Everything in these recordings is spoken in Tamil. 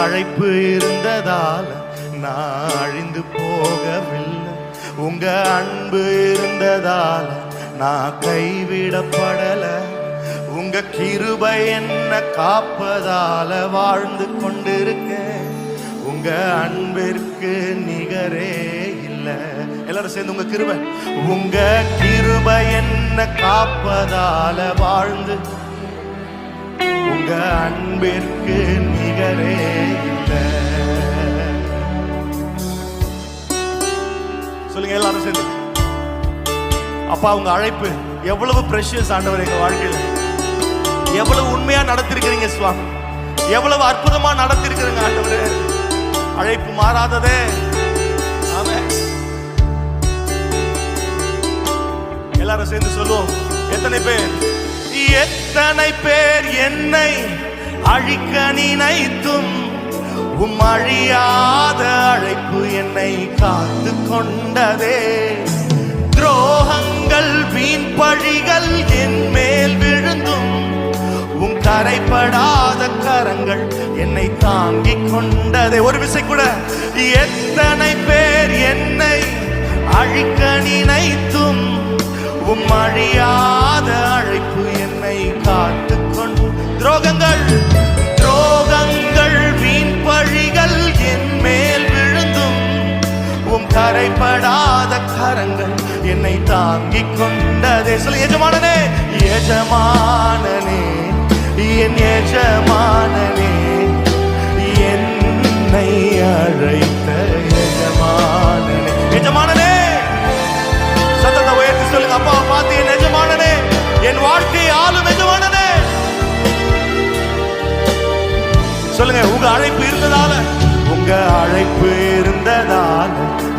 அழைப்பு இருந்ததால நான் அழிந்து போகவில்லை. உங்க அன்பு இருந்ததால நான் கைவிடப்படல. உங்க கிருபை என்ன காப்பதால வாழ்ந்து கொண்டிருக்கேன். உங்க அன்பிற்கு நிகரே இல்லை. எல்லாரும் சேர்ந்து உங்க கிருபை, உங்க கிருபை என்ன காப்பதால வாழ்ந்து, உங்க அன்பிற்கு நிகரே இல்லை. சொல்லுங்க எல்லாரும் சேர்ந்து. அப்பா, உங்க அழைப்பு எவ்வளவு பிரஷியஸ் ஆண்டவர். எங்க வாழ்க்கையில எவ்வளவு உண்மையா நடத்திருக்கிறீங்க சுவாமி. எவ்வளவு அற்புதமா நடத்திருக்கிறீங்க ஆண்டவரே. அழைப்பு மாறாததே. ஆமென். எல்லாரும் சேர்ந்து சொல்லுவோம். எத்தனை பேர் என்னை அழிக்க நினைத்தும் அழியாத அழைப்பு என்னை காத்து கொண்டதே. துரோகங்கள் வீண் பழிகள் என் மேல் விழுந்தும் கரைப்படாத கரங்கள் என்னை தாங்கிக் கொண்டதே. ஒரு விசை கூட. எத்தனை பேர் என்னை அழிக்க நினைத்தும் அழியாத அழைப்பு என்னை காத்து கொண்டு, துரோகங்கள் வீண் பழிகள் என் மேல் விழுந்தும் கரைப்படாத கரங்கள் என்னை தாங்கிக் கொண்டதே. சொல்லு எஜமானனே, எஜமானனே, என் எஜமானனே, என்னை அழைத்த எஜமானனே. எஜமானனே, சத்தத்தை உயர்த்தி சொல்லுங்க. அப்பா பார்த்து, என் எஜமானனே, என் வாழ்க்கையை ஆளும் எஜமானனே. சொல்லுங்க. உங்க அழைப்பு இருந்ததால, உங்க அழைப்பு இருந்ததால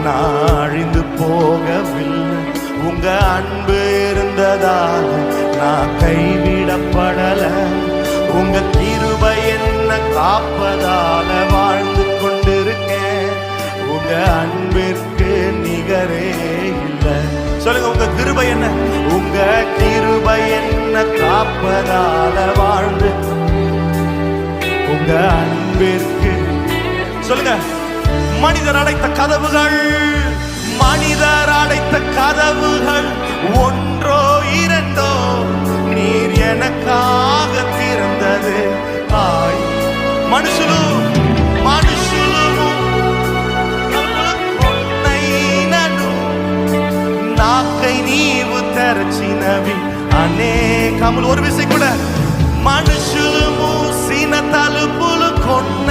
நான் அழிந்து போகவில்லை. உங்க அன்பு இருந்ததால நான் கைவிடப்படல. உங்க கிருபை என்ன காப்பதால வாழ்ந்து கொண்டிருக்கேன். உங்க அன்பிற்கு நிகரே இல்லை. சொல்லுங்க. உங்க கிருபை என்ன, உங்க கிருபை என்ன காப்பதால வாழ்ந்து, உங்க அன்பிற்கு. சொல்லுங்க. மனிதர் அடைத்த கதவுகள், மனிதர் அடைத்த கதவுகள் ஒன்றோ இரண்டோ நீர் எனக்காக திறந்தது. మనుషులు కొన్నైనను నాకై నీవు తెరచినవి అనేకములు. ஒரு విషయం కూడా. మనుషులు మూసిన తలుపులు కొన్న